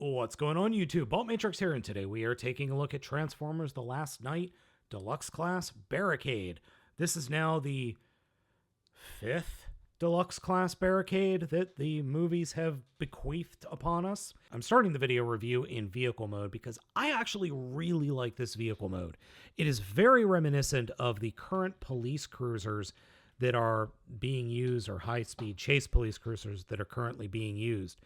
What's going on, YouTube? Baltmatrix here, and today we are taking a look at Transformers The Last Knight Deluxe Class Barricade. This is now the 5th Deluxe Class Barricade that the movies have bequeathed upon us. I'm starting the video review in vehicle mode because I actually really like this vehicle mode. It is very reminiscent of the current police cruisers that are being used, or high-speed chase police cruisers that are currently being used.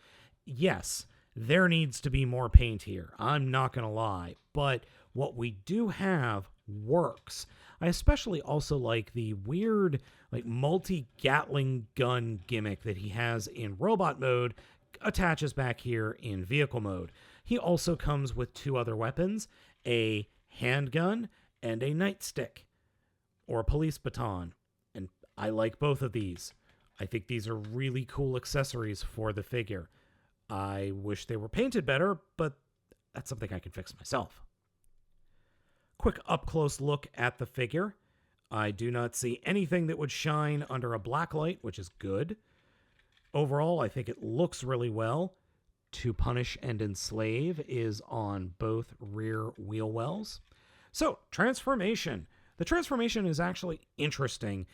Yes, there needs to be more paint here. I'm not going to lie. But what we do have works. I especially also like the weird, multi-Gatling gun gimmick that he has in robot mode, attaches back here in vehicle mode. He also comes with two other weapons, a handgun and a nightstick, or a police baton. And I like both of these. I think these are really cool accessories for the figure. I wish they were painted better, but that's something I can fix myself. Quick up-close look at the figure. I do not see anything that would shine under a black light, which is good. Overall, I think it looks really well. To Punish and Enslave is on both rear wheel wells. So, transformation. The transformation is actually interesting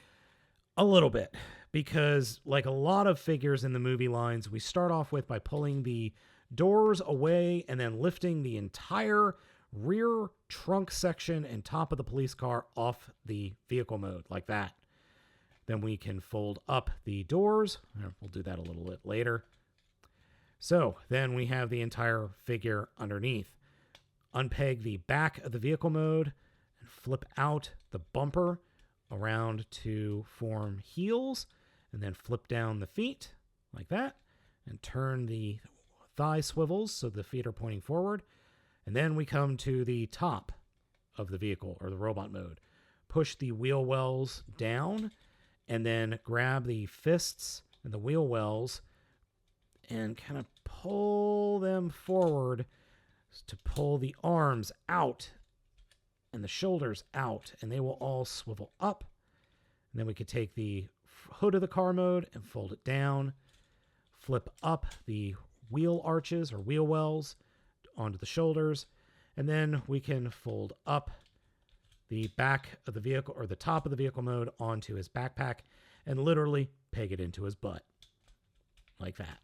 a little bit, because like a lot of figures in the movie lines, we start off with by pulling the doors away and then lifting the entire rear trunk section and top of the police car off the vehicle mode, like that. Then we can fold up the doors. We'll do that a little bit later. So then we have the entire figure underneath. Unpeg the back of the vehicle mode and flip out the bumper around to form heels, and then flip down the feet like that, and turn the thigh swivels so the feet are pointing forward. And then we come to the top of the vehicle, or the robot mode. Push the wheel wells down, and then grab the fists and the wheel wells and kind of pull them forward to pull the arms out and the shoulders out, and they will all swivel up. And then we could take the hood of the car mode and fold it down, flip up the wheel arches or wheel wells onto the shoulders, and then we can fold up the back of the vehicle, or the top of the vehicle mode, onto his backpack and literally peg it into his butt like that.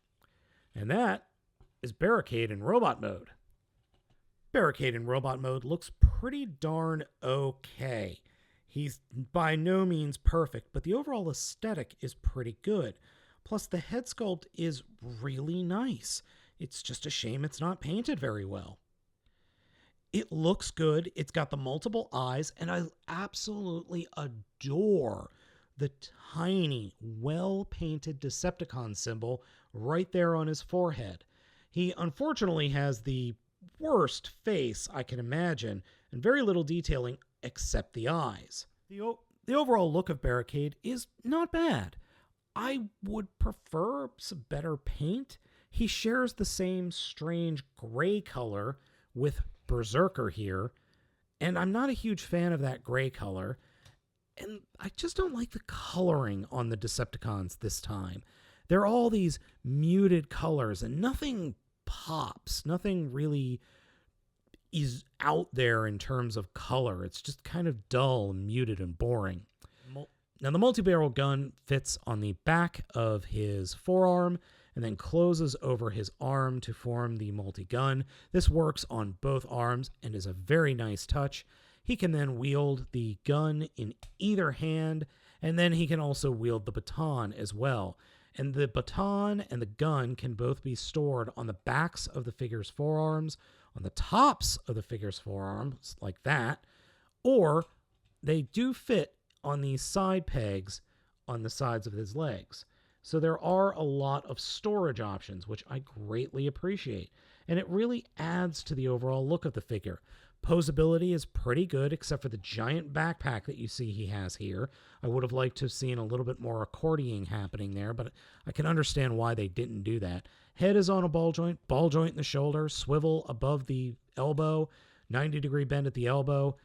And that is Barricade in robot mode. Barricade in robot mode looks pretty darn okay. He's by no means perfect, but the overall aesthetic is pretty good. Plus, the head sculpt is really nice. It's just a shame it's not painted very well. It looks good. It's got the multiple eyes, and I absolutely adore the tiny, well-painted Decepticon symbol right there on his forehead. He unfortunately has the worst face I can imagine, and very little detailing except the eyes. The overall look of Barricade is not bad. I would prefer some better paint. He shares the same strange gray color with Berserker here, and I'm not a huge fan of that gray color, and I just don't like the coloring on the Decepticons this time. They're all these muted colors, and nothing pops. Nothing really is out there in terms of color. It's just kind of dull and muted and boring. Now, the multi-barrel gun fits on the back of his forearm and then closes over his arm to form the multi-gun. This works on both arms and is a very nice touch. He can then wield the gun in either hand, and then he can also wield the baton as well. And the baton and the gun can both be stored on the backs of the figure's forearms, on the tops of the figure's forearms, like that, or they do fit on these side pegs on the sides of his legs. So there are a lot of storage options, which I greatly appreciate, and it really adds to the overall look of the figure. Poseability is pretty good, except for the giant backpack that you see he has here. I would have liked to have seen a little bit more accordioning happening there, but I can understand why they didn't do that. Head is on a ball joint in the shoulder, swivel above the elbow, 90-degree bend at the elbow.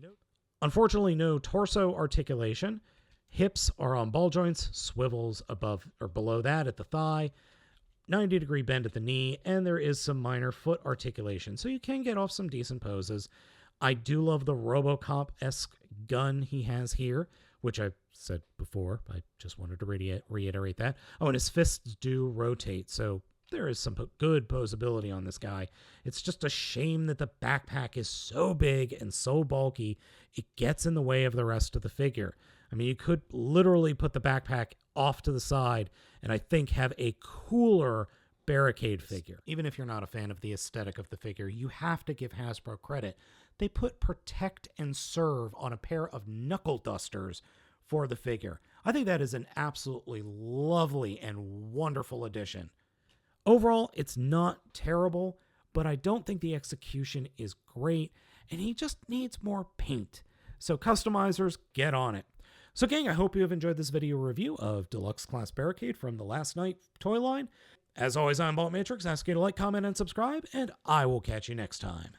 Nope. Unfortunately, no torso articulation. Hips are on ball joints, swivels above or below that at the thigh. 90-degree bend at the knee, and there is some minor foot articulation, so you can get off some decent poses. I do love the RoboCop-esque gun he has here, which I've said before. I just wanted to reiterate that. Oh, and his fists do rotate, so there is some good posability on this guy. It's just a shame that the backpack is so big and so bulky, it gets in the way of the rest of the figure. I mean, you could literally put the backpack off to the side and I think have a cooler Barricade figure. Even if you're not a fan of the aesthetic of the figure, you have to give Hasbro credit. They put Protect and Serve on a pair of knuckle dusters for the figure. I think that is an absolutely lovely and wonderful addition. Overall, it's not terrible, but I don't think the execution is great, and he just needs more paint. So customizers, get on it. So gang, I hope you have enjoyed this video review of Deluxe Class Barricade from the Last Night toy line. As always, I'm Baltmatrix, asking you to like, comment, and subscribe, and I will catch you next time.